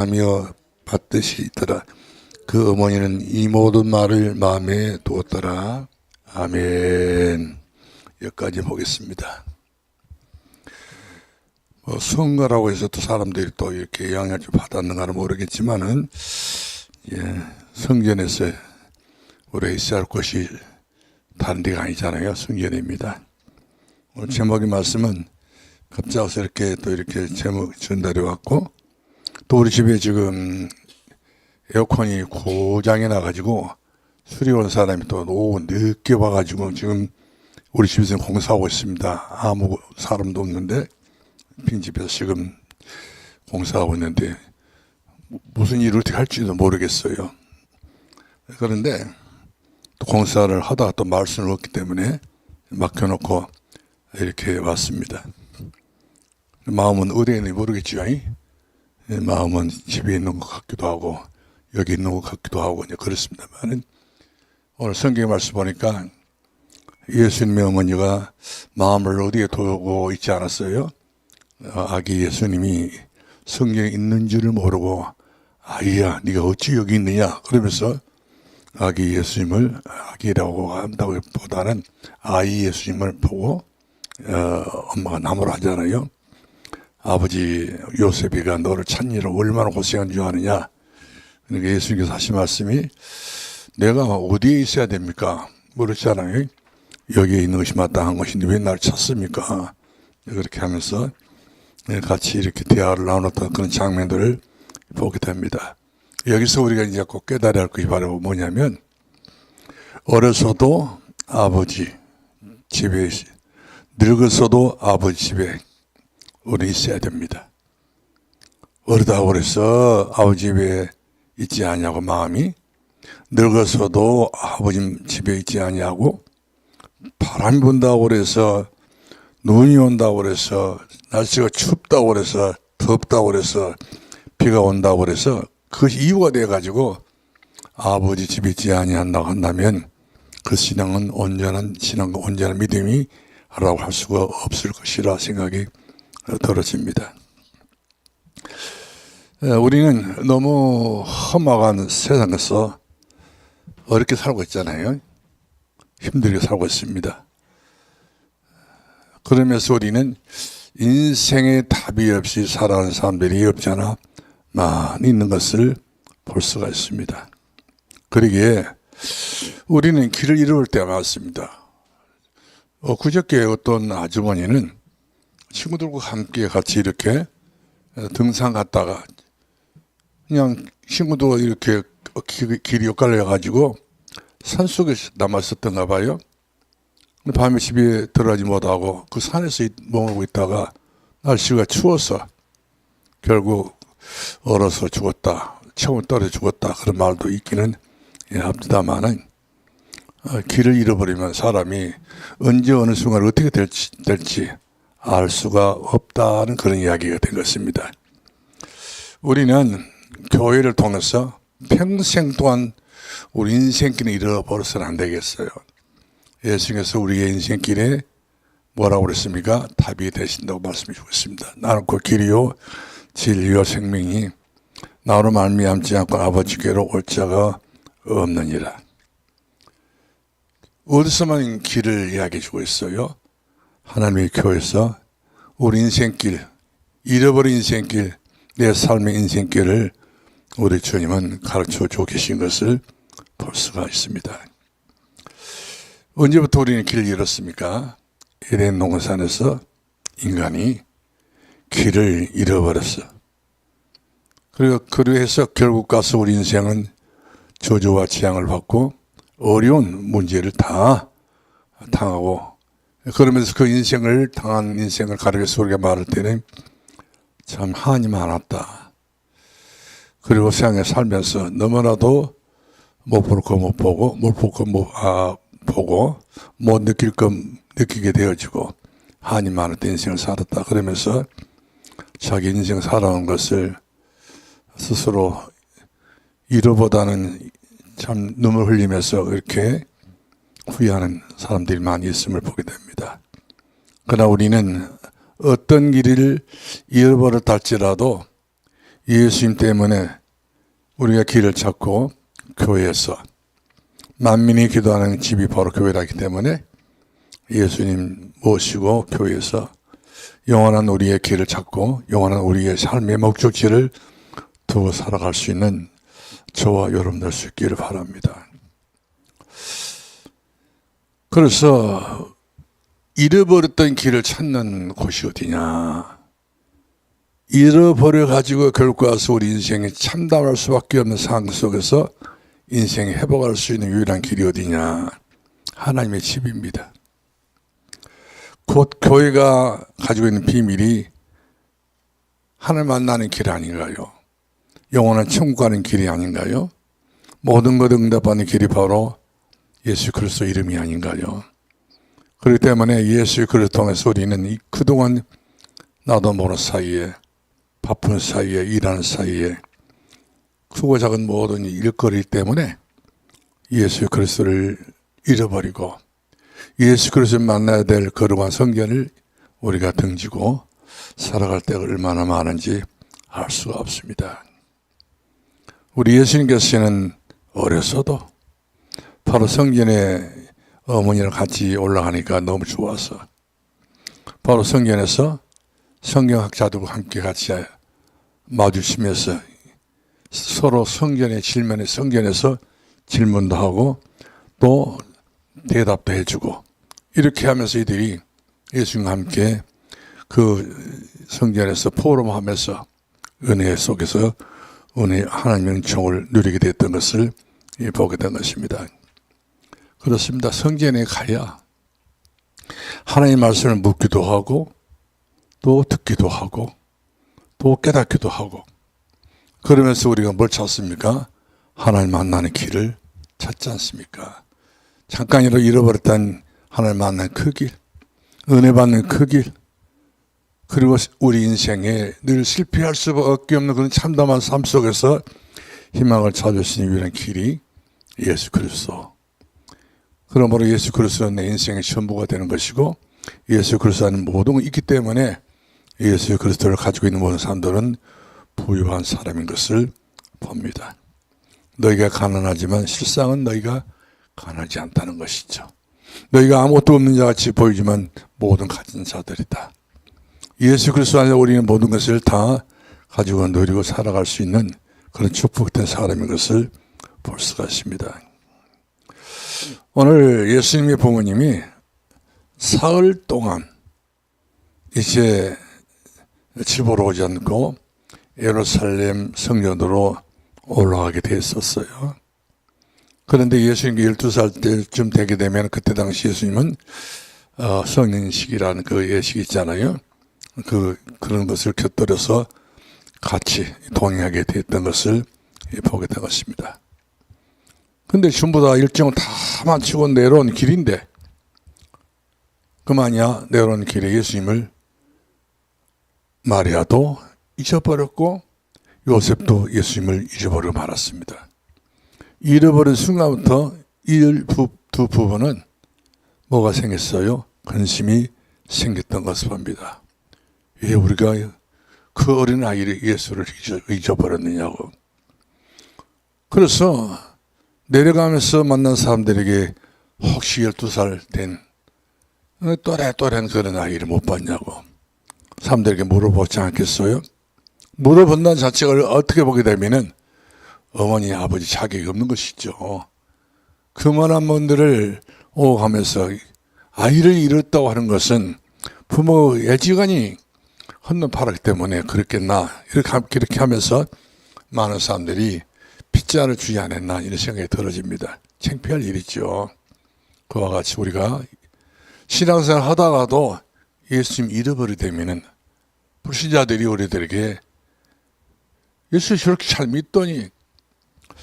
하며 받듯이 있더라. 그 어머니는 이 모든 말을 마음에 두었더라. 아멘. 여기까지 보겠습니다. 선거라고 해서 또 사람들이 또 이렇게 영향을 좀 받았는가는 모르겠지만은, 성전에서 우리 있어야 할 것이 다른 데가 아니잖아요. 성전입니다. 오늘 제목의 말씀은 갑작스럽게 또 이렇게 제목 전달해 왔고, 또 우리 집에 지금 에어컨이 고장이 나가지고 수리원 사람이 또 오후 늦게 와가지고 지금 우리 집에서 공사하고 있습니다. 아무 사람도 없는데 빈집에서 지금 공사하고 있는데 무슨 일을 어떻게 할지도 모르겠어요. 그런데 또 공사를 하다가 또 말씀을 얻기 때문에 맡겨놓고 이렇게 왔습니다. 마음은 어디에 있는지 모르겠죠. 마음은 집에 있는 것 같기도 하고 여기 있는 것 같기도 하고 그렇습니다만, 오늘 성경 말씀 보니까 예수님의 어머니가 마음을 어디에 두고 있지 않았어요? 아기 예수님이 성경에 있는 줄을 모르고 아이야 네가 어찌 여기 있느냐 그러면서 아기 예수님을 아기라고 한다고 보다는 아이 예수님을 보고 엄마가 나무라 하잖아요. 아버지 요셉이가 너를 찾느라 얼마나 고생한 줄 아느냐. 그러니까 예수님께서 하신 말씀이 내가 어디에 있어야 됩니까? 물었잖아요. 여기에 있는 것이 마땅한 것인데 왜 나를 찾습니까? 그렇게 하면서 같이 이렇게 대화를 나눴던 그런 장면들을 보게 됩니다. 여기서 우리가 이제 꼭 깨달아야 할 것이 바로 뭐냐면, 어려서도 아버지 집에, 늙어서도 아버지 집에 우리 있어야 됩니다. 어르다고 그래서 아버지 집에 있지 않냐고 마음이, 늙어서도 아버지 집에 있지 않냐고, 바람이 분다고 그래서, 눈이 온다고 그래서, 날씨가 춥다고 그래서, 덥다고 그래서, 비가 온다고 그래서 그것이 이유가 돼가지고 아버지 집에 있지 아니한다고 한다면 그 신앙은 온전한 신앙과 온전한 믿음이 라고 할 수가 없을 것이라 생각이 들어집니다. 우리는 너무 험악한 세상에서 어렵게 살고 있잖아요. 힘들게 살고 있습니다. 그러면서 우리는 인생의 답이 없이 살아가는 사람들이 없잖아 많이 있는 것을 볼 수가 있습니다. 그러기에 우리는 길을 잃어볼 때가 많습니다. 그저께 어떤 아주머니는 친구들과 함께 같이 이렇게 등산 갔다가 그냥 친구도 이렇게 길이 엇갈려가지고 산속에 남았었던가 봐요. 밤에 집에 들어가지 못하고 그 산에서 머물고 있다가 날씨가 추워서 결국 얼어서 죽었다, 체온 떨어져 죽었다 그런 말도 있기는 합니다만은, 길을 잃어버리면 사람이 언제 어느 순간 어떻게 될지 알 수가 없다는 그런 이야기가 된 것입니다. 우리는 교회를 통해서 평생 동안 우리 인생길을 잃어버려서는 안 되겠어요. 예수님께서 우리의 인생길에 뭐라고 그랬습니까? 답이 되신다고 말씀해 주고 있습니다. 나는 그 길이요 진리요 생명이 나로 말미암지 않고 아버지께로 올 자가 없느니라. 어디서만 길을 이야기해 주고 있어요? 하나님의 교회에서 우리 인생길, 잃어버린 인생길, 내 삶의 인생길을 우리 주님은 가르쳐 주고 계신 것을 볼 수가 있습니다. 언제부터 우리는 길을 잃었습니까? 에덴 동산에서 인간이 길을 잃어버렸어. 그래서 결국 가서 우리 인생은 저주와 재앙을 받고 어려운 문제를 다 당하고, 그러면서 그 인생을 당한 인생을 가르쳐서 우리가 말할 때는 참 한이 많았다. 그리고 세상에 살면서 너무나도 못 볼 거 못 보고, 못 볼 거 보고, 못 느낄 거 느끼게 되어지고 한이 많았던 인생을 살았다. 그러면서 자기 인생 살아온 것을 스스로 잃어보다는 참 눈물 흘리면서 이렇게 후회하는 사람들이 많이 있음을 보게 됩니다. 그러나 우리는 어떤 길을 잃어버렸다 할지라도 예수님 때문에 우리가 길을 찾고 교회에서 만민이 기도하는 집이 바로 교회라기 때문에 예수님 모시고 교회에서 영원한 우리의 길을 찾고 영원한 우리의 삶의 목적지를 두고 살아갈 수 있는 저와 여러분 될 수 있기를 바랍니다. 그래서 잃어버렸던 길을 찾는 곳이 어디냐? 잃어버려가지고 결국 와서 우리 인생이 참담할 수밖에 없는 상황 속에서 인생이 회복할 수 있는 유일한 길이 어디냐? 하나님의 집입니다. 곧 교회가 가지고 있는 비밀이 하나님 만나는 길 아닌가요? 영원한 천국 가는 길이 아닌가요? 모든 것 응답하는 길이 바로 예수 그리스도 이름이 아닌가요? 그렇기 때문에 예수 그리스도 통해서 우리는 그동안 나도 모르는 사이에 바쁜 사이에 일하는 사이에 크고 작은 모든 일거리 때문에 예수 그리스도를 잃어버리고 예수 그리스도를 만나야 될 거룩한 성전을 우리가 등지고 살아갈 때가 얼마나 많은지 알 수가 없습니다. 우리 예수님께서는 어렸어도 바로 성전에 어머니랑 같이 올라가니까 너무 좋아서 바로 성전에서 성경학자들과 함께 같이 마주치면서 서로 성전의 질문에 성전에서 질문도 하고 또 대답도 해주고 이렇게 하면서 이들이 예수님과 함께 그 성전에서 포럼하면서 은혜 속에서 은혜 하나님의 은총을 누리게 됐던 것을 보게 된 것입니다. 그렇습니다. 성전에 가야 하나님의 말씀을 묻기도 하고 또 듣기도 하고 또 깨닫기도 하고 그러면서 우리가 뭘 찾습니까? 하나님 만나는 길을 찾지 않습니까? 잠깐이라도 잃어버렸던 하나님 만나는 그 길, 은혜 받는 그 길, 그리고 우리 인생에 늘 실패할 수밖에 없는 그런 참담한 삶 속에서 희망을 찾을 수 있는 유일한 길이 예수 그리스도. 그러므로 예수 그리스도는 내 인생의 전부가 되는 것이고 예수 그리스도 안에 모든 것이 있기 때문에 예수 그리스도를 가지고 있는 모든 사람들은 부유한 사람인 것을 봅니다. 너희가 가난하지만 실상은 너희가 가난하지 않다는 것이죠. 너희가 아무것도 없는 자 같이 보이지만 모든 가진 자들이다. 예수 그리스도 안에 우리는 모든 것을 다 가지고 누리고 살아갈 수 있는 그런 축복된 사람인 것을 볼 수가 있습니다. 오늘 예수님의 부모님이 사흘 동안 이제 집 보러 오지 않고 예루살렘 성전으로 올라가게 됐었어요. 그런데 예수님이 12살 때쯤 되게 되면 그때 당시 예수님은 성인식이라는 그 예식이 있잖아요. 그런 것을 곁들여서 같이 동행하게 됐던 것을 보게 된 것입니다. 근데 전부 다 일정을 다 마치고 내려온 길인데 그만이야 내려온 길에 예수님을 마리아도 잊어버렸고 요셉도 예수님을 잊어버리고 말았습니다. 잃어버린 순간부터 이 두 부부는 뭐가 생겼어요? 근심이 생겼던 것을 봅니다. 왜 우리가 그 어린 아이를 예수를 잊어버렸느냐고. 그래서 내려가면서 만난 사람들에게 혹시 12살 된 또래한 그런 아이를 못 봤냐고 사람들에게 물어보지 않겠어요? 물어본다는 자체가 어떻게 보게 되면은 어머니, 아버지 자격이 없는 것이죠. 그만한 분들을 오가면서 아이를 잃었다고 하는 것은 부모 애지간히 헌납하기 때문에 그렇겠나 이렇게 하면서 많은 사람들이 핏자를 주지 않았나 이런 생각이 들어집니다. 창피할 일이죠. 그와 같이 우리가 신앙생활 하다가도 예수님 잃어버리게 되면은 불신자들이 우리들에게 예수 저렇게 잘 믿더니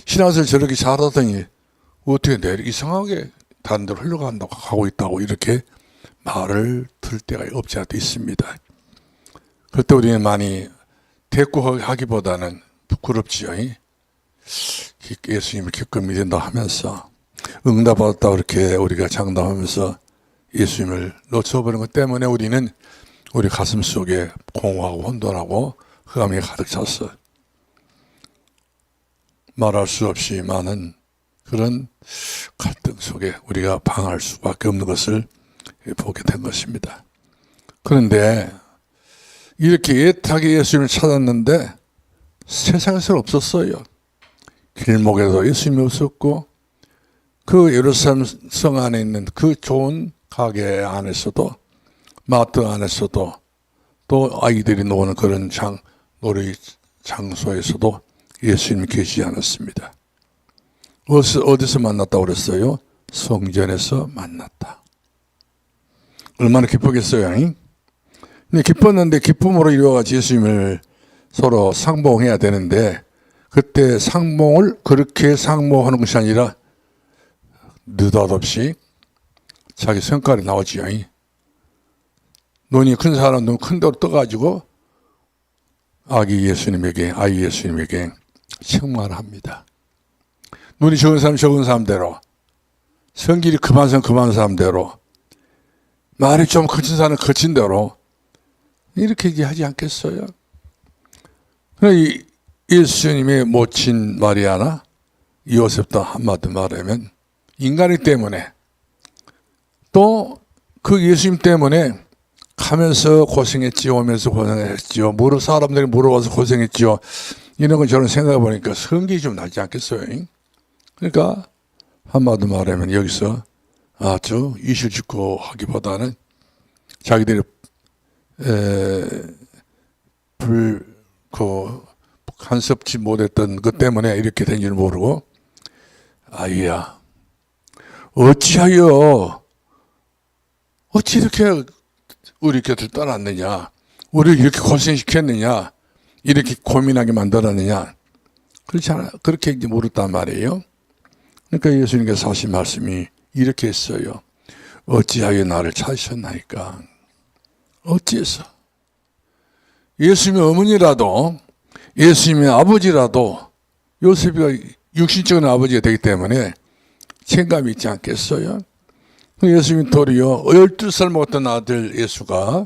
신앙생활 저렇게 잘하더니 어떻게 내려 이상하게 다른 데로 흘러간다고 하고 있다고 이렇게 말을 들을 때가 없지 않아 있습니다. 그때 우리는 많이 대꾸하기보다는 부끄럽지요. 예수님을 기꺼이 믿는다 하면서 응답받았다 이렇게 우리가 장담하면서 예수님을 놓쳐버린 것 때문에 우리는 우리 가슴 속에 공허하고 혼돈하고 흑암이 가득 찼어. 말할 수 없이 많은 그런 갈등 속에 우리가 방황할 수밖에 없는 것을 보게 된 것입니다. 그런데 이렇게 애타게 예수님을 찾았는데 세상에서는 없었어요. 길목에도 예수님이 없었고 그 예루살렘 성 안에 있는 그 좋은 가게 안에서도 마트 안에서도 또 아이들이 노는 그런 놀이 장소에서도 예수님이 계시지 않았습니다. 어디서 만났다고 그랬어요? 성전에서 만났다. 얼마나 기쁘겠어요? 근데 기뻤는데 기쁨으로 이루어가지 예수님을 서로 상봉해야 되는데 그때 상봉을 그렇게 상봉하는 것이 아니라 느닷없이 자기 성깔이 나오지요. 눈이 큰 사람 눈 큰 대로 떠가지고 아이 예수님에게 책망합니다. 눈이 적은 사람 적은 사람대로 성질이 급한 사람대로 말이 좀 거친 사람은 거친 대로 이렇게 얘기하지 않겠어요? 예수님의 모친 마리아나 요셉도 한마디 말하면 인간이기 때문에 또 그 예수님 때문에 가면서 고생했지요, 오면서 고생했지요, 사람들이 물어봐서 고생했지요. 이런 건 저는 생각해 보니까 성질이 좀 나지 않겠어요? 그러니까 한마디 말하면 여기서 아주 이실직고 하기보다는 자기들이 간섭지 못했던 것 때문에 이렇게 된 줄 모르고 아이야 어찌 이렇게 우리 곁을 떠났느냐, 우리를 이렇게 고생시켰느냐, 이렇게 고민하게 만들었느냐, 그렇지 않아, 그렇게 이제 물었단 말이에요. 그러니까 예수님께서 하신 말씀이 이렇게 했어요. 어찌하여 나를 찾으셨나이까. 어찌해서 예수님의 어머니라도 예수님의 아버지라도 요셉이가 육신적인 아버지가 되기 때문에 책임감이 있지 않겠어요? 예수님이 도리어 12살 먹었던 아들 예수가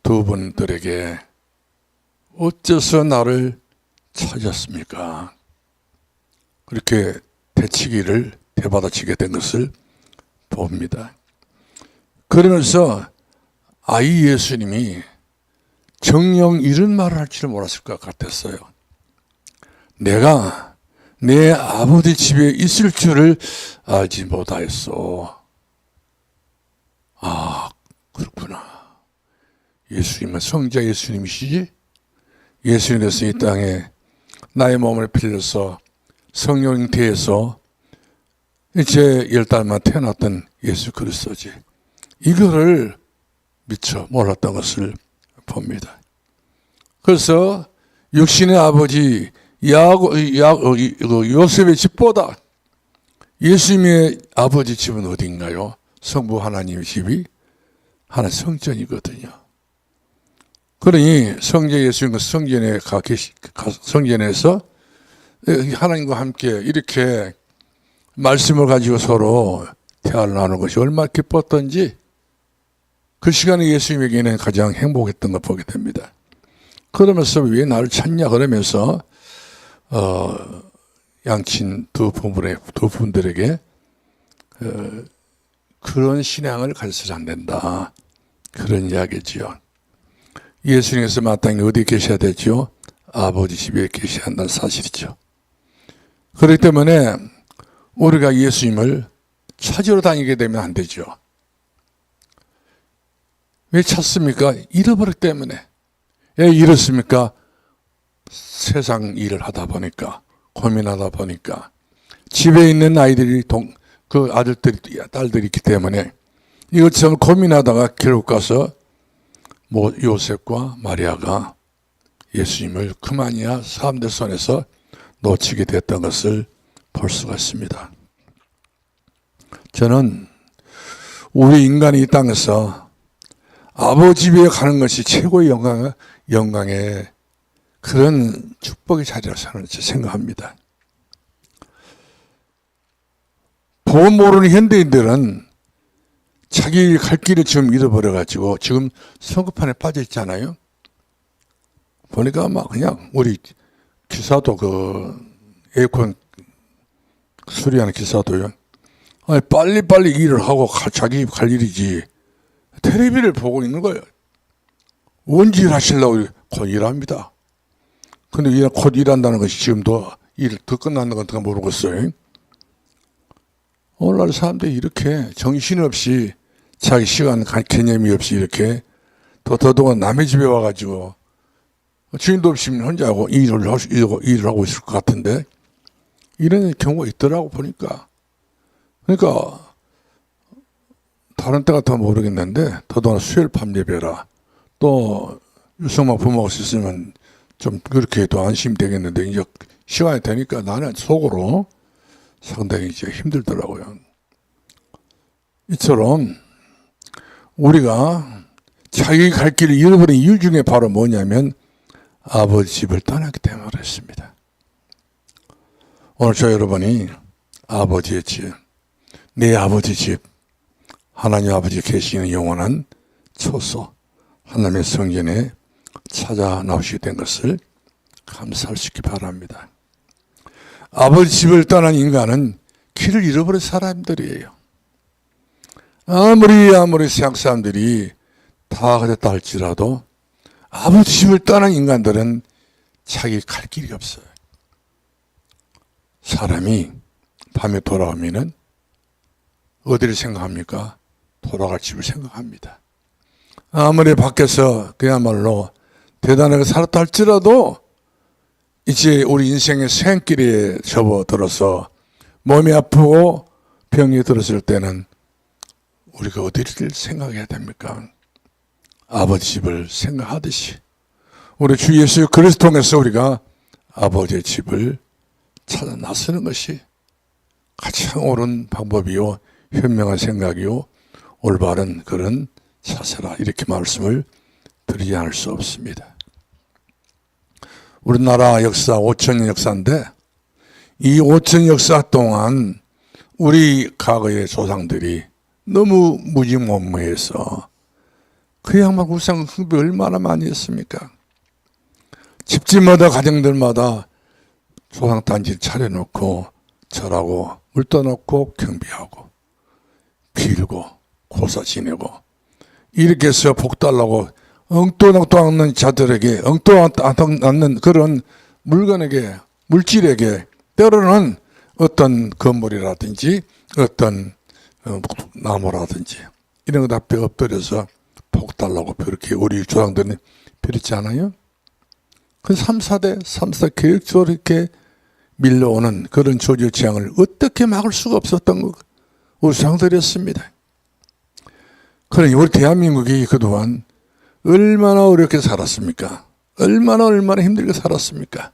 두 분들에게 어째서 나를 찾았습니까? 그렇게 대받아치게 된 것을 봅니다. 그러면서 아이 예수님이 정녕 이런 말을 할 줄 몰랐을 것 같았어요. 내가 내 아버지 집에 있을 줄을 알지 못하였소. 아, 그렇구나. 예수님은 성자 예수님이시지? 예수님께서 이 땅에 나의 몸을 빌려서 성령 잉태해서 이제 10달만 태어났던 예수 그리스도지. 이거를 미처 몰랐던 것을 봅니다. 그래서 육신의 아버지 요셉의 집보다 예수님의 아버지 집은 어딘가요? 성부 하나님의 집이 하나 성전이거든요. 그러니 성자 예수님과 성전에서 하나님과 함께 이렇게 말씀을 가지고 서로 대화를 나누는 것이 얼마나 기뻤던지 그 시간에 예수님에게는 가장 행복했던 걸 보게 됩니다. 그러면서 왜 나를 찾냐 그러면서 양친 두 분들에게 그런 신앙을 가져서는 안 된다. 그런 이야기지요. 예수님께서 마땅히 어디 계셔야 되죠? 아버지 집에 계셔야 한다는 사실이죠. 그렇기 때문에 우리가 예수님을 찾으러 다니게 되면 안 되죠. 왜 찾습니까? 잃어버렸기 때문에. 왜 잃었습니까? 세상 일을 하다 보니까, 고민하다 보니까, 집에 있는 아이들이 그 아들들이 딸들이 있기 때문에 이것처럼 고민하다가 결국 가서 요셉과 마리아가 예수님을 그만이야 사람들 손에서 놓치게 됐던 것을 볼 수가 있습니다. 저는 우리 인간이 이 땅에서 아버지 집에 가는 것이 최고의 영광의 그런 축복의 자리라고 생각합니다. 법 모르는 현대인들은 자기 갈 길을 지금 잃어버려가지고 지금 성급한에 빠져 있잖아요. 보니까 막 그냥 우리 기사도 에어컨 수리하는 기사도요. 아니, 빨리빨리 일을 하고 자기 갈 일이지. 텔레비를 보고 있는 거예요. 언제 일하시려고 곧 일합니다. 근데 곧 일한다는 것이 지금도 일 더 끝났는 건가 모르겠어요. 오늘날 사람들이 이렇게 정신없이 자기 시간 개념이 없이 이렇게 더더더가 남의 집에 와가지고 주인도 없이 혼자 하고 일을 하고 있을 것 같은데 이런 경우가 있더라고 보니까. 그러니까 다른 때 같으면 모르겠는데 더더나 수요일 밤 예배라 또 유성만 부모가 있으면 좀 그렇게 해도 안심이 되겠는데 이제 시간이 되니까 나는 속으로 상당히 이제 힘들더라고요. 이처럼 우리가 자기 갈 길을 잃어버린 이유 중에 바로 뭐냐면 아버지 집을 떠나기 때문에 그렇습니다. 오늘 저 여러분이 아버지의 집, 내 아버지 집, 하나님 아버지 계시는 영원한 초소, 하나님의 성전에 찾아 나오시게 된 것을 감사할 수 있기 바랍니다. 아버지 집을 떠난 인간은 길을 잃어버린 사람들이에요. 아무리 세상 사람들이 다 그랬다 할지라도 아버지 집을 떠난 인간들은 자기 갈 길이 없어요. 사람이 밤에 돌아오면은 어디를 생각합니까? 돌아갈 집을 생각합니다. 아무리 밖에서 그야말로 대단하게 살았다 할지라도 이제 우리 인생의 생길에 접어들어서 몸이 아프고 병이 들었을 때는 우리가 어디를 생각해야 됩니까? 아버지 집을 생각하듯이 우리 주 예수 그리스도 통해서 우리가 아버지의 집을 찾아 나서는 것이 가장 옳은 방법이요 현명한 생각이요 올바른 그런 자세라 이렇게 말씀을 드리지 않을 수 없습니다. 우리나라 역사 5,000년 역사인데 이 5,000년 역사 동안 우리 과거의 조상들이 너무 무지몽무해서 그 양반 우상 숭배 얼마나 많이 했습니까? 집집마다 가정들마다 조상단지를 차려놓고 절하고 물 떠놓고 경비하고 빌고 고사 지내고 이렇게 해서 복 달라고 엉뚱 않는 자들에게 엉뚱 않는 그런 물질에게 때로는 어떤 건물이라든지 어떤 나무라든지 이런 거 다 엎드려서 복 달라고 그렇게 우리 조상들은 빌었지 않아요? 그 3, 4대 계획적으로 이렇게 밀려오는 그런 조주 재앙을 어떻게 막을 수가 없었던 거 우리 조상들이었습니다. 그러니 우리 대한민국이 그동안 얼마나 어렵게 살았습니까? 얼마나 힘들게 살았습니까?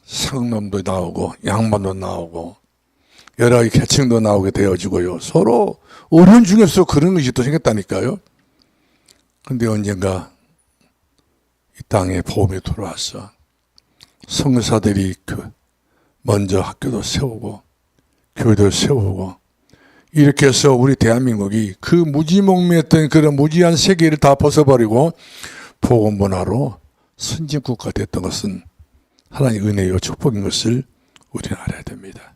상놈도 나오고 양반도 나오고 여러 가지 계층도 나오게 되어지고요. 서로 어려운 중에서 그런 것이 또 생겼다니까요. 그런데 언젠가 이 땅에 복음이 들어와서 성사들이 먼저 학교도 세우고 교회도 세우고 이렇게 해서 우리 대한민국이 그 무지몽매했던 그런 무지한 세계를 다 벗어버리고 복음 문화로 선진국가 됐던 것은 하나님의 은혜요 축복인 것을 우리는 알아야 됩니다.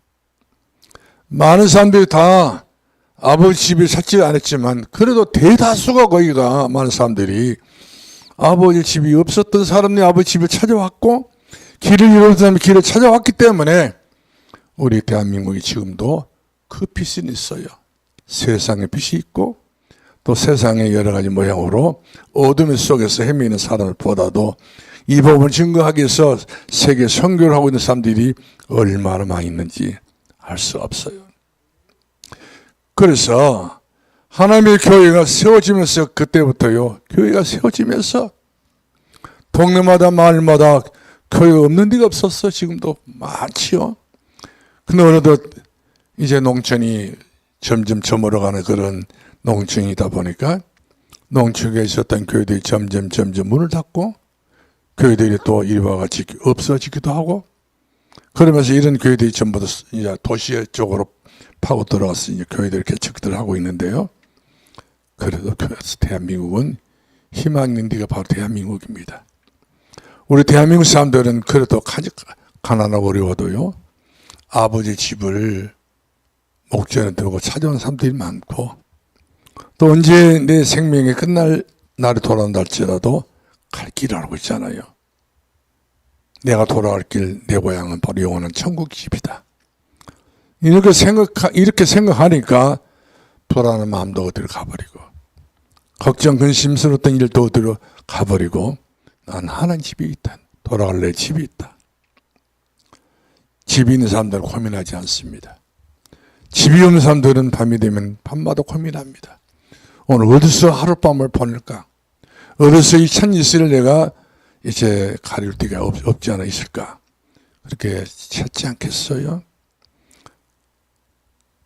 많은 사람들이 다 아버지 집을 찾지 않았지만 그래도 대다수가 거기가 많은 사람들이 아버지 집이 없었던 사람이 아버지 집을 찾아왔고 길을 잃은 사람이 길을 찾아왔기 때문에 우리 대한민국이 지금도 그 빛은 있어요. 세상의 빛이 있고 또 세상의 여러 가지 모양으로 어둠 속에서 헤매는 사람을 보다도 이 복음을 증거하기 위해서 세계 선교를 하고 있는 사람들이 얼마나 많이 있는지 알 수 없어요. 그래서 하나님의 교회가 세워지면서 그때부터요. 교회가 세워지면서 동네마다 마을마다 교회가 없는 데가 없었어. 지금도 많지요. 근데 어느덧 이제 농촌이 점점 저물어가는 그런 농촌이다 보니까 농촌에 있었던 교회들이 점점 문을 닫고 교회들이 또 이와 같이 없어지기도 하고 그러면서 이런 교회들이 전부 다 이제 도시 쪽으로 파고 들어가서 이제 교회들 개척들 하고 있는데요. 그래도 대한민국은 희망 있는 데가 바로 대한민국입니다. 우리 대한민국 사람들은 그래도 가난하고 어려워도요, 아버지 집을 목전에 두고 찾아온 사람들이 많고, 또 언제 내 생명이 끝날 날이 돌아온다 할지라도 갈 길을 알고 있잖아요. 내가 돌아갈 길, 내 고향은 바로 영원한 천국 집이다. 이렇게 생각하니까 불안한 마음도 어디로 가버리고, 걱정, 근심스러웠던 일도 어디로 가버리고, 난 하나님 집이 있다. 돌아갈 내 집이 있다. 집이 있는 사람들은 고민하지 않습니다. 집이 없는 사람들은 밤이 되면 밤마다 고민합니다. 오늘 어디서 하룻밤을 보낼까? 어디서 이 찬이슬을 내가 이제 가릴 데가 없지 않아 있을까? 그렇게 찾지 않겠어요?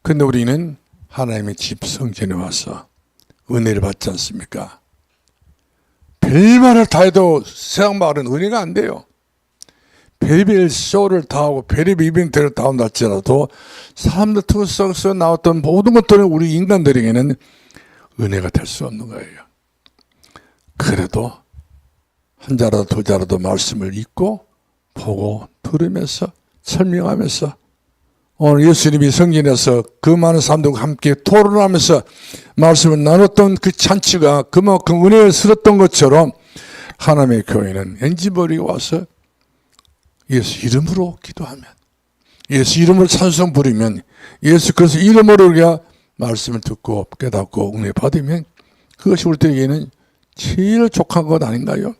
근데 우리는 하나님의 집 성전에 와서 은혜를 받지 않습니까? 별말을 다 해도 세상 말은 은혜가 안 돼요. 별별 쇼를 다 하고 별별 이벤트를 다 한다 할지라도 사람들 속에서 나왔던 모든 것들은 우리 인간들에게는 은혜가 될 수 없는 거예요. 그래도 한 자라도 두 자라도 말씀을 읽고 보고 들으면서 설명하면서 오늘 예수님이 성전에서 그 많은 사람들과 함께 토론하면서 말씀을 나눴던 그 잔치가 그만큼 은혜스러웠던 것처럼 하나님의 교회는 엔지버리가 와서 예수 이름으로 기도하면, 예수 이름으로 찬송 부르면, 예수 그리스도 이름으로 우리가 말씀을 듣고 깨닫고 은혜 받으면 그것이 우리들에게는 제일 족한 것 아닌가요?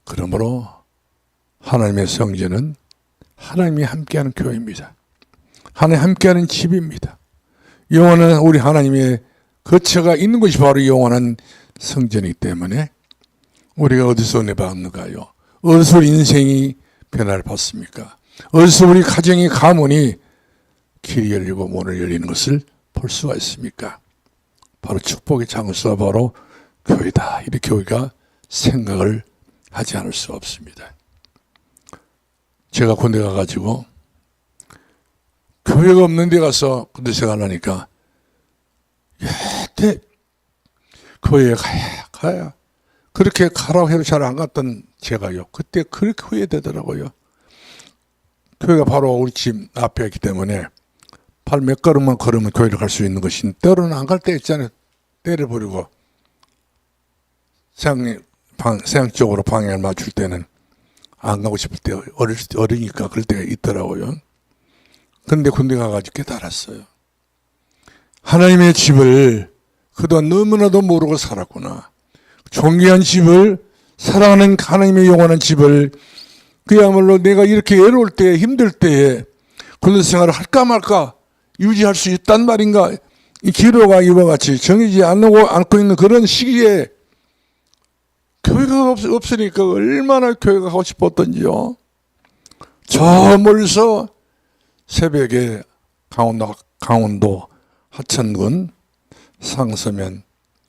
그러므로 하나님의 성전은 하나님이 함께하는 교회입니다. 하나님 함께하는 집입니다. 영원한 우리 하나님의 거처가 있는 것이 바로 영원한 성전이기 때문에 우리가 어디서 은혜 받는가요? 어디서 우리 인생이 변화를 받습니까? 어디서 우리 가정의 가문이 길이 열리고 문을 열리는 것을 볼 수가 있습니까? 바로 축복의 장소가 바로 교회다. 이렇게 우리가 생각을 하지 않을 수 없습니다. 제가 군대 가가지고 교회가 없는 데 가서 군대 생활하니까 교회에 가야 그렇게 가라고 해도 잘 안 갔던 제가요, 그때 그렇게 후회되더라고요. 교회가 바로 우리 집 앞에 있기 때문에 발 몇 걸음만 걸으면 교회를 갈 수 있는 것이, 때로는 안 갈 때 있잖아요. 때를 부리고 세상 쪽으로 방향을 맞출 때는 안 가고 싶을 때, 어리니까 그럴 때가 있더라고요. 근데 군대 가가지고 깨달았어요. 하나님의 집을 그동안 너무나도 모르고 살았구나. 존귀한 집을, 사랑하는 하나님의 영원한 집을, 그야말로 내가 이렇게 외로울 때, 힘들 때에 군대 생활을 할까 말까 유지할 수 있단 말인가. 이 기로가 이와 같이 정해지지 않고 있는 그런 시기에 교회가 없으니까 얼마나 교회가 가고 싶었던지요. 저 멀리서 새벽에 강원도 하천군 상서면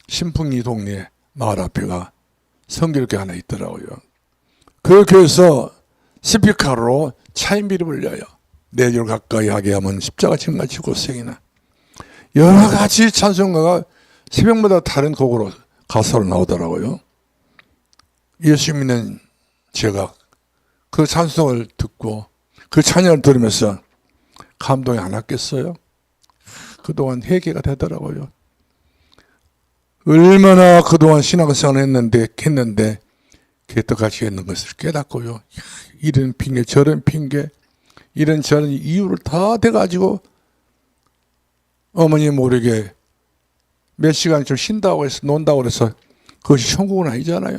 신풍리 동네 마을 앞에가 성결교회 하나 있더라고요. 그 교회에서 스피커로 차인비를 불려요. 4절 가까이 하게 하면 십자가 지금같이 고생이나 여러 가지 찬송가가 새벽마다 다른 곡으로 가사로 나오더라고요. 예수 믿는 제가 그 찬송을 듣고 그 찬양을 들으면서 감동이 안 왔겠어요? 그동안 회개가 되더라고요. 얼마나 그동안 신앙생활을 했는데 개떡같이 했는 것을 깨닫고요. 이런 핑계 저런 핑계 이런저런 이유를 다 대가지고 어머니 모르게 몇 시간 좀 쉰다고 해서 논다고 해서 그것이 천국은 아니잖아요.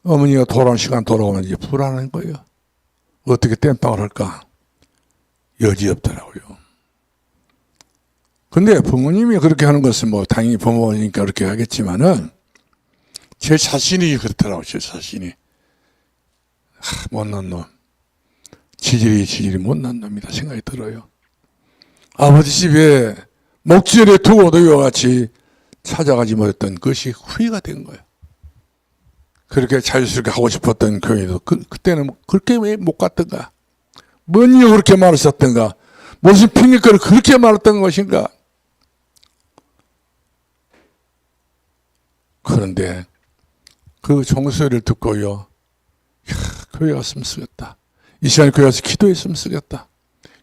어머니가 돌아오는 시간 돌아오면 이제 불안한 거예요. 어떻게 땜빵을 할까? 여지없더라고요. 근데 부모님이 그렇게 하는 것은 뭐 당연히 부모니까 그렇게 하겠지만은 제 자신이 그렇더라고요. 제 자신이. 못난 놈. 지질이 못난 놈이다 생각이 들어요. 아버지 집에 목전에 두고도 이와 같이 찾아가지 못했던 것이 후회가 된 거예요. 그렇게 자유스럽게 하고 싶었던 교회도 그때는 그렇게 왜 못 갔던가? 뭔 이유 그렇게 말을 썼던가? 무슨 핑계거리 그렇게 말했던 것인가? 그런데 그 종소리를 듣고요, 교회 갔으면 쓰겠다. 이 시간에 교회 가서 기도했으면 쓰겠다.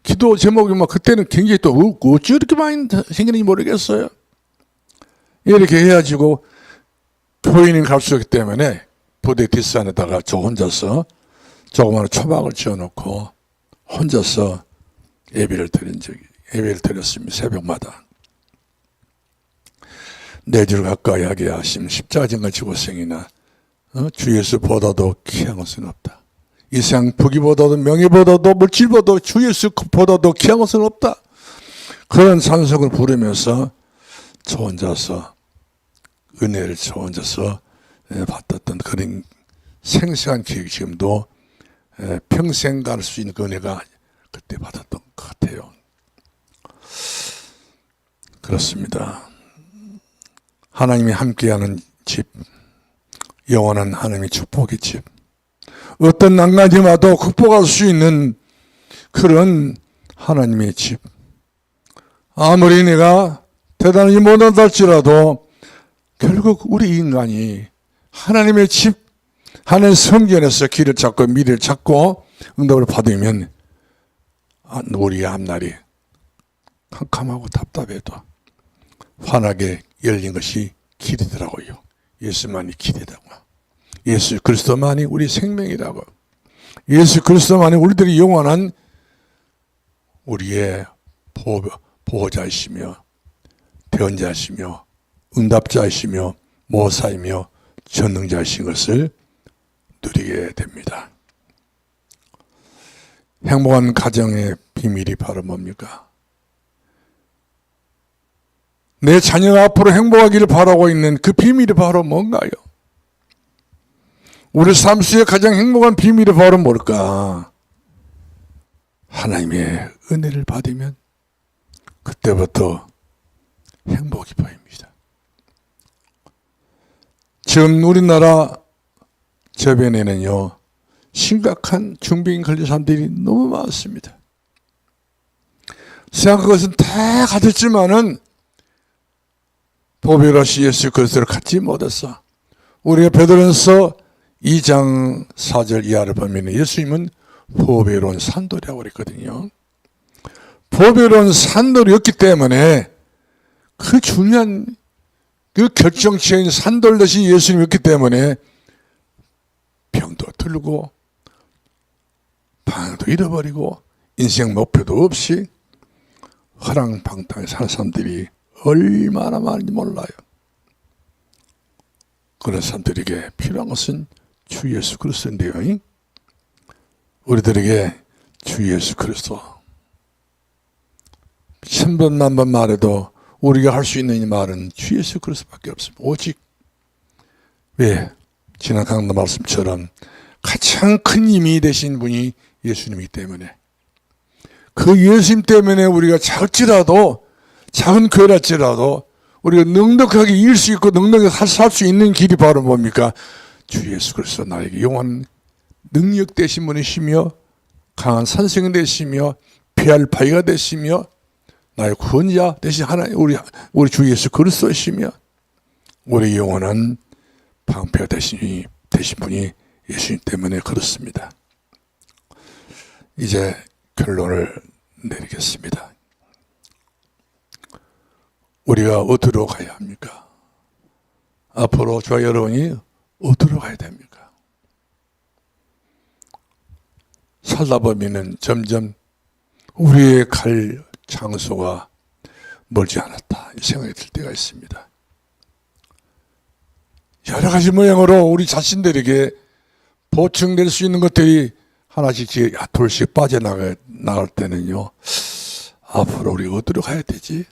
기도 제목이 막 그때는 굉장히 또 어찌 이렇게 많이 생기는지 모르겠어요. 이렇게 해가지고 교인이 갈 수 있기 때문에 부대 뒷산에다가 저 혼자서 조그마한 초박을 지어놓고 혼자서 예배를 드렸습니다. 새벽마다. 내 줄 가까이 하게 하심 십자가 증거 지고생이나 주 예수보다도 귀한 것은 없다. 이 세상 부귀보다도 명예보다도 물질보다도 주 예수보다도 귀한 것은 없다. 그런 찬송을 부르면서 저 혼자서 은혜를 저 혼자서 받았던 그런 생생한 기억이 지금도 평생 갈 수 있는 그 은혜가 그때 받았던 것 같아요. 그렇습니다. 하나님이 함께하는 집, 영원한 하나님의 축복의 집, 어떤 난간이 와도 극복할 수 있는 그런 하나님의 집. 아무리 내가 대단히 못한다 할지라도 결국 우리 인간이 하나님의 집, 하나님 성전에서 길을 찾고 미래를 찾고 응답을 받으면 우리의 앞날이 캄캄하고 답답해도 환하게 열린 것이 길이더라고요. 예수만이 길이라고. 예수 그리스도만이 우리 생명이라고. 예수 그리스도만이 우리들이 영원한 우리의 보호자이시며 대언자이시며 응답자이시며 모사이며 전능자이신 것을 누리게 됩니다. 행복한 가정의 비밀이 바로 뭡니까? 내 자녀가 앞으로 행복하기를 바라고 있는 그 비밀이 바로 뭔가요? 우리 삶 속에 가장 행복한 비밀이 바로 뭘까? 하나님의 은혜를 받으면 그때부터 행복이 보입니다. 지금 우리나라 저변에는요, 심각한 중병인 걸린 사람들이 너무 많습니다. 생각한 것은 다 가졌지만은 보배로시 예수 그리스도를 갖지 못했어. 우리가 베드로전서 2장 4절 이하를 보면 예수님은 보배로운 산돌이라고 그랬거든요. 보배로운 산돌이었기 때문에 그 중요한 그 결정체인 산돌 대신 예수님이었기 때문에 병도 들고 방도 잃어버리고 인생 목표도 없이 허랑방탕에 사는 사람들이 얼마나 많은지 몰라요. 그런 사람들에게 필요한 것은 주 예수 그리스도인데요. 우리들에게 주 예수 그리스도 1000번 만번 말해도 우리가 할 수 있는 이 말은 주 예수 그리스도밖에 없습니다. 오직 왜? 지난 강도 말씀처럼 가장 큰 힘이 되신 분이 예수님이기 때문에 그 예수님 때문에 우리가 작을지라도 작은 교회랄지라도 우리가 넉넉하게 이길 수 있고 넉넉하게 살 수 있는 길이 바로 뭡니까? 주 예수 그리스도 나에게 영원 능력 되신 분이시며 강한 선생 되시며 피할 바위가 되시며 나의 구원자 되신 하나님 우리 주 예수 그리스도이시며 우리 영원한 방패가 되신 분이 예수님 때문에 그렇습니다. 이제 결론을 내리겠습니다. 우리가 어디로 가야 합니까? 앞으로 저와 여러분이 어디로 가야 됩니까? 살다 보면은 점점 우리의 갈 장소가 멀지 않았다 이 생각이 들 때가 있습니다. 여러 가지 모양으로 우리 자신들에게 보충될 수 있는 것들이 하나씩 둘씩 빠져나갈 때는요, 앞으로 우리 어디로 가야 되지?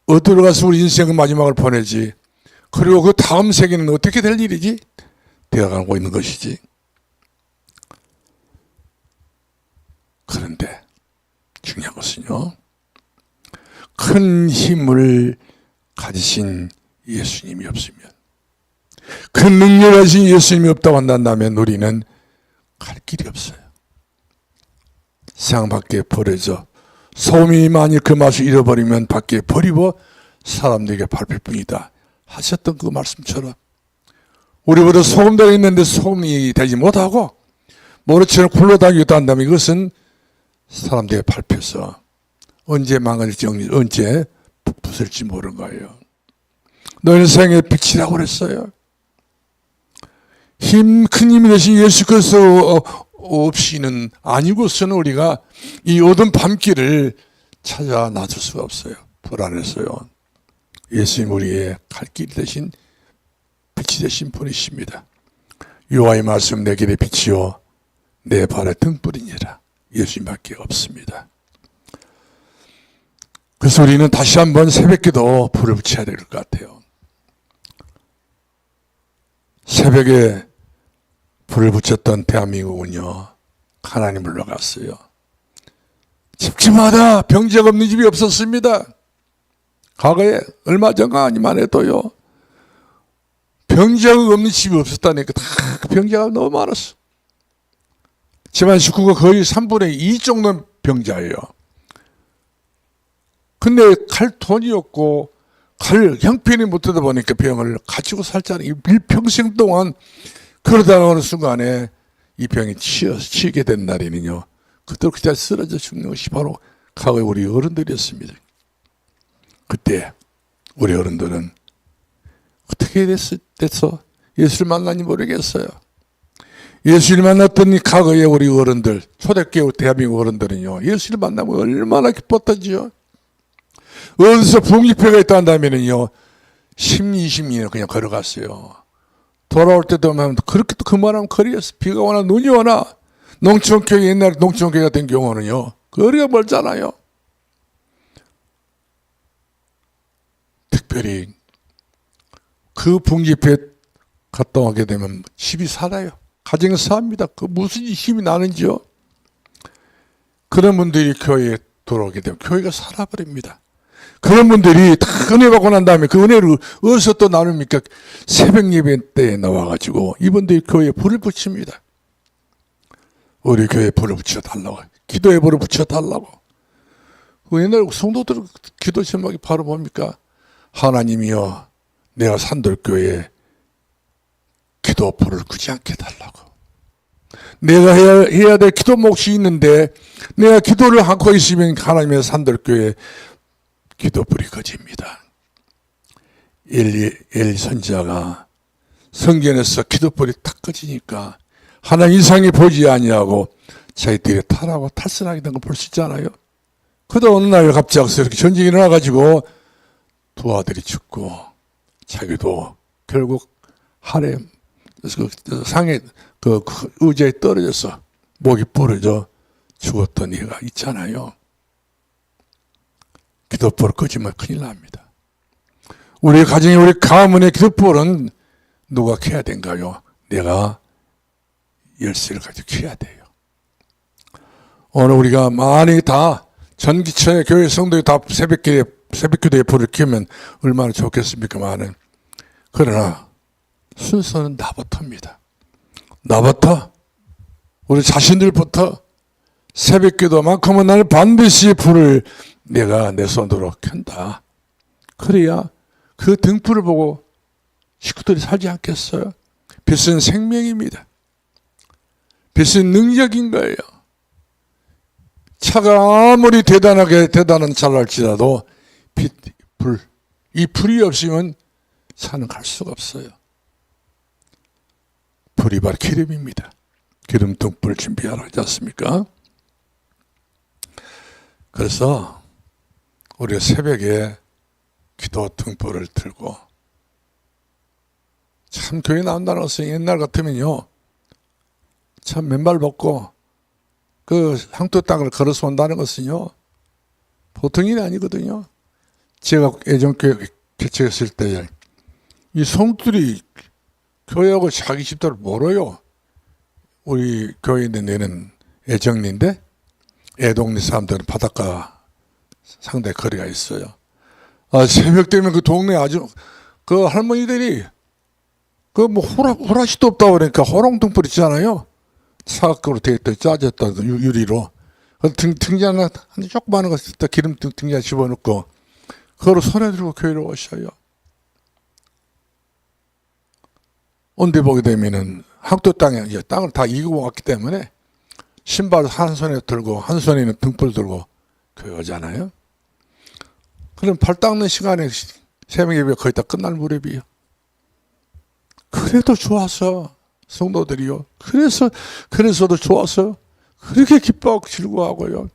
어디로 가서 우리 인생의 마지막을 보내지? 그리고 그 다음 세계는 어떻게 될 일이지? 되어가고 있는 것이지. 그런데 중요한 것은요, 큰 힘을 가지신 예수님이 없으면, 그 능력 가진 예수님이 없다고 한다면 우리는 갈 길이 없어요. 세상 밖에 버려져 소민이 만일 그 맛을 잃어버리면 밖에 버리고 사람들에게 밟힐 뿐이다 하셨던 그 말씀처럼 우리보다 소금대가 있는데 소금이 되지 못하고 모래처럼 굴러다니기도 한다면 이것은 사람들이 밟혀서 언제 망할지 언제 부술지 모르는 거예요. 너희는 생의 빛이라고 그랬어요. 큰 힘이 되신 예수 그리스도 없이는 아니고서는 우리가 이 어두운 밤길을 찾아 나설 수가 없어요. 불안해서요. 예수님 우리의 갈 길 대신 빛이 되신 분이십니다. 여호와의 말씀 내 길의 빛이요 내 발의 등불이니라. 예수님밖에 없습니다. 그래서 우리는 다시 한번 새벽기도 불을 붙여야 될 것 같아요. 새벽에 불을 붙였던 대한민국은요 가난이 물러갔어요. 집집마다 병자가 없는 집이 없었습니다. 과거에 얼마 전까지만 해도요 병자가 없는 집이 없었다니까. 다 병자가 너무 많았어. 집안 식구가 거의 3분의 2 정도는 병자예요. 근데 갈 돈이 없고 갈 형편이 못 되다 보니까 병을 가지고 살잖아요. 일평생 동안 그러다가 어느 순간에 이 병이 치게 된 날에는요 그대로 그냥 쓰러져 죽는 것이 바로 과거의 우리 어른들이었습니다. 그때 우리 어른들은 어떻게 됐어? 예수를 만나니 모르겠어요. 예수를 만났던 과거의 우리 어른들, 초대교회 대한민국 어른들은요 예수를 만나면 얼마나 기뻤던지요. 어디서 부흥집회가 있다 한다면은요 10, 20년 그냥 걸어갔어요. 돌아올 때도 하면 그렇게 또 그만하면 거리에서 비가 오나 눈이 오나. 농촌교회 옛날에 농촌교회 같은 경우는요 거리가 멀잖아요. 특별히 그 부흥집회 갔다 오게 되면 집이 살아요. 가정이 삽니다. 그 무슨 힘이 나는지요. 그런 분들이 교회에 돌아오게 되면 교회가 살아버립니다. 그런 분들이 다 은혜 받고 난 다음에 그 은혜를 어디서 또 나눕니까? 새벽 예배 때에 나와가지고 이분들이 교회에 불을 붙입니다. 우리 교회에 불을 붙여달라고. 기도에 불을 붙여달라고. 옛날 성도들 기도 제목이 바로 뭡니까? 하나님이여 내가 산돌교회에 기도 불을 끄지 않게 달라고. 내가 해야 될 기도 몫이 있는데 내가 기도를 하고 있으면 하나님의 산돌교회에 기도불이 꺼집니다. 엘리 선지자가 성전에서 기도불이 탁 꺼지니까 하나님 이상이 보지 아니하고 자기들이 타라고 탈선하게 된 거 볼 수 있잖아요. 그러다 어느 날 갑작스럽게 전쟁이 일어나가지고 두 아들이 죽고 자기도 결국 하렘 상에 그 의자에 떨어져서 목이 부러져 죽었던 얘가 있잖아요. 기도불을 끄지면 큰일 납니다. 우리 가정에 우리 가문의 기도불은 누가 켜야 된가요? 내가 열쇠를 가지고 켜야 돼요. 오늘 우리가 많이 다 전기차에 교회 성도들이 다 새벽기도에 불을 켜면 얼마나 좋겠습니까만은 그러나 순서는 나부터입니다. 나부터 우리 자신들부터 새벽기도만큼은 나는 반드시 불을 내가 내 손으로 켠다. 그래야 그 등불을 보고 식구들이 살지 않겠어요? 빛은 생명입니다. 빛은 능력인 거예요. 차가 아무리 대단한 차랄지라도 이 불이 없으면 차는 갈 수가 없어요. 불이 바로 기름입니다. 기름 등불 준비하라 하지 않습니까? 그래서 우리가 새벽에 기도 등불을 들고 참 교회 나온다는 것은 옛날 같으면요 참 맨발 벗고 그 향토 땅을 걸어서 온다는 것은요 보통 일이 아니거든요. 제가 예전교회 개척했을 때 이 성들이 교회하고 자기 집들을 멀어요. 우리 교회에 내는 애정리인데 애동리 사람들은 바닷가 상당히 거리가 있어요. 새벽 되면 그 동네 아주 그 할머니들이 그 뭐 호라시도 없다고 그러니까 호롱등불 있잖아요. 사각으로 되어 있다 짜졌다 유리로 등잔 한 조그마한 거 기름 등잔 집어넣고 그거를 손에 들고 교회로 오셔요. 온데 보게 되면은 학도 땅에 이제 땅을 다 이기고 왔기 때문에 신발 한 손에 들고 한 손에는 등불 들고 교회 오잖아요. 그럼 발 닦는 시간에 새벽 예배 거의 다 끝날 무렵이에요. 그래도 좋았어. 성도들이요. 그래서도 좋았어요. 그렇게 기뻐하고 즐거워하고요.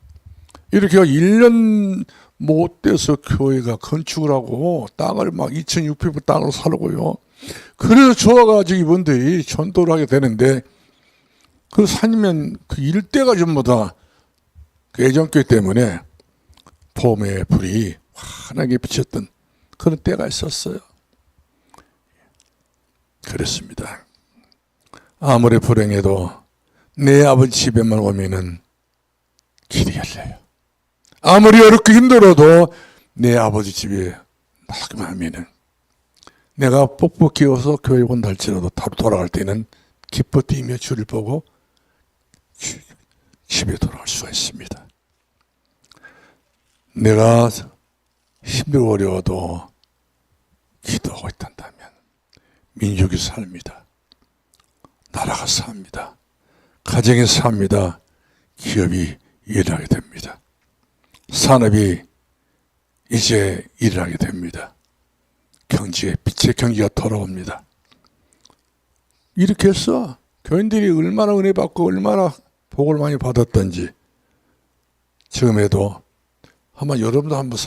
이렇게 1년 못 돼서 교회가 건축을 하고 땅을 막 2,600평 땅으로 사려고요. 그래서 좋아가지고 이분들이 전도를 하게 되는데, 그 산이면 그 일대가 전부 다 그 애정교회 때문에 봄의 불이 환하게 비쳤던 그런 때가 있었어요. 그렇습니다. 아무리 불행해도 내 아버지 집에만 오면은 길이 열려요. 아무리 어렵고 힘들어도 내 아버지 집에 나가기만 하면은, 내가 뻑뻑 기어서 교회 온다 할지라도 돌아갈 때는 기뻐 뛰며 주를 보고 집에 돌아갈 수가 있습니다. 내가 힘들고 어려워도 기도하고 있단다면 민족이 삽니다. 나라가 삽니다. 가정이 삽니다. 기업이 일어나게 됩니다. 산업이 이제 일어나게 됩니다. 빛의 경기가 돌아옵니다. 이렇게 해서 교인들이 얼마나 은혜 받고 얼마나 복을 많이 받았던지, 지금에도 한번 여러분도 한번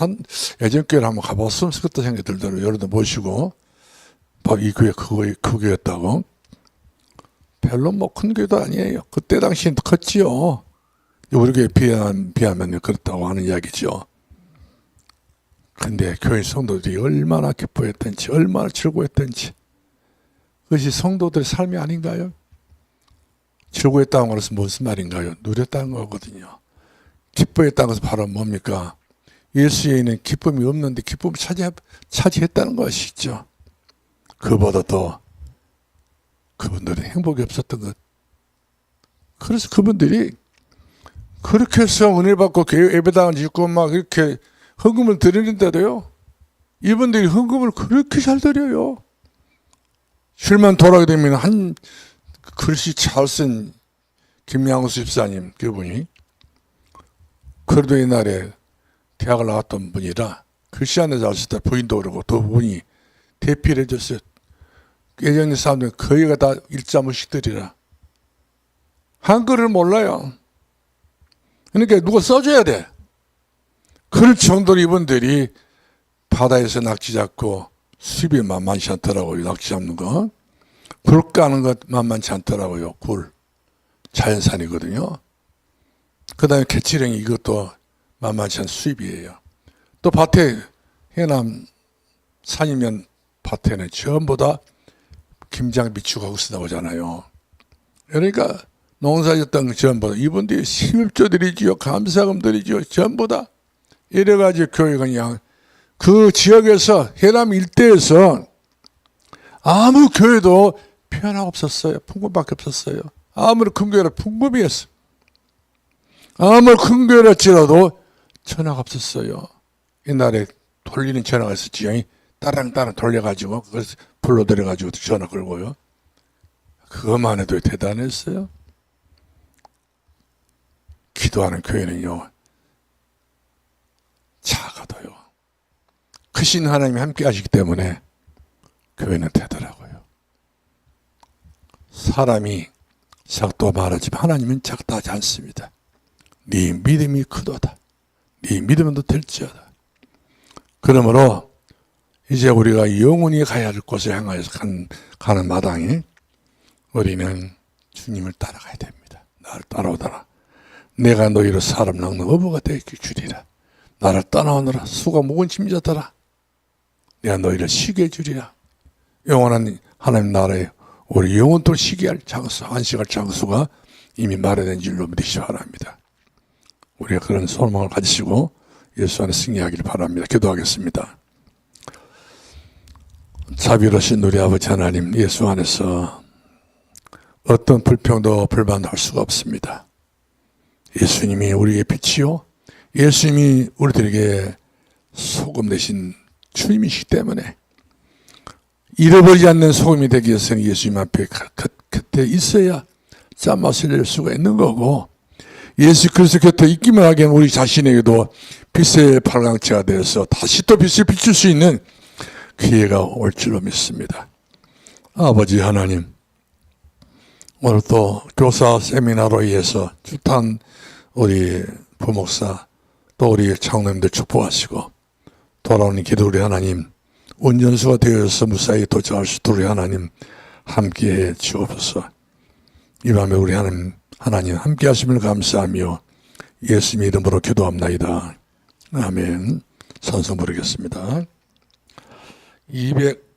애정교회를 한번 가봤으면 좋겠다 생각이 들더라고요. 여러분도 모시고 이 교회 그 교회였다고. 별로 뭐 큰 교회도 아니에요. 그때 당시엔 컸지요. 우리 교회에 비하면 그렇다고 하는 이야기죠. 근데 교회 성도들이 얼마나 기뻐했던지, 얼마나 즐거워했던지, 그것이 성도들의 삶이 아닌가요? 즐거워했다는 것은 무슨 말인가요? 누렸다는 거거든요. 기뻐했다는 것은 바로 뭡니까? 예수에는 기쁨이 없는데 기쁨을 차지했다는 것이죠. 그보다 더 그분들은 행복이 없었던 것. 그래서 그분들이 그렇게 해서 은혜 받고 교회 예배당을 짓고 막 이렇게 헌금을 드리는데도요, 이분들이 헌금을 그렇게 잘 드려요. 실만 돌아가게 되면 한 글씨 잘 쓴 김양수 집사님, 그분이 그래도 옛날에 대학을 나왔던 분이라 글씨 하나 잘 쓰다 부인도 그러고 두 분이 대피를 해줬어요. 예전의 사람들은 거의가 다 일자무식들이라 한글을 몰라요. 그러니까 누가 써줘야 돼. 그럴 정도로 이분들이 바다에서 낙지 잡고 수입이 만만치 않더라고요. 낙지 잡는 거. 굴 까는 것 만만치 않더라고요. 굴. 자연산이거든요. 그 다음에 개치랭이, 이것도 만만치 않은 수입이에요. 또 밭에, 해남 산이면 밭에는 전부 다 김장 비추가 거기서 나오잖아요. 그러니까 농사졌던 전부 다 이분들이 시급조 드리지요, 감사금 드리지요, 전부 다 이래가지고 교회가 그냥 그 지역에서, 해남 일대에서 아무 교회도 변화가 없었어요. 풍금밖에 없었어요. 아무리 큰 교회라 풍금이었어. 아무리 큰 교회랄지라도 전화가 없었어요. 옛날에 돌리는 전화가 있었지요. 따랑따랑 돌려가지고 그걸 불러들여가지고 전화 걸고요. 그것만 해도 대단했어요. 기도하는 교회는요, 작아도요, 크신 하나님이 함께 하시기 때문에 교회는 되더라고요. 사람이 작도 말하지만 하나님은 작다 하지 않습니다. 네 믿음이 크도다. 네 믿음도 될지어다. 그러므로 이제 우리가 영원히 가야 할 곳에 향하여서 가는 마당에 우리는 주님을 따라가야 됩니다. 나를 따라오더라. 내가 너희로 사람 낚는 어부가 되게 주리라. 나를 따라오너라. 수가 묵은 짐자더라. 내가 너희를 쉬게 해주리라. 영원한 하나님 나라에 우리 영원토록 쉬게 할 장수, 안식할 장수가 이미 마련된 줄로 믿으시기 바랍니다. 우리가 그런 소망을 가지시고 예수 안에 승리하기를 바랍니다. 기도하겠습니다. 자비로우신 우리 아버지 하나님, 예수 안에서 어떤 불평도 불만도 할 수가 없습니다. 예수님이 우리의 빛이요, 예수님이 우리들에게 소금 되신 주님이시기 때문에 잃어버리지 않는 소금이 되기 위해서는 예수님 앞에 곁에 있어야 짠맛을 낼 수가 있는 거고, 예수 그리스도 곁에 있기만 하기엔 우리 자신에게도 빛의 발광체가 되어서 다시 또 빛을 비출 수 있는 기회가 올 줄로 믿습니다. 아버지 하나님, 오늘 또 교사 세미나로 인해서 주탄 우리 부목사 또 우리 장로님들 축복하시고, 돌아오는 기도리 하나님, 운전수가 되어서 무사히 도착할 수 있도록 하나님 함께해 주옵소서. 이 밤에 우리 하나님 함께 하심을 감사하며 예수님 이름으로 기도합나이다. 아멘. 찬송 부르겠습니다. 200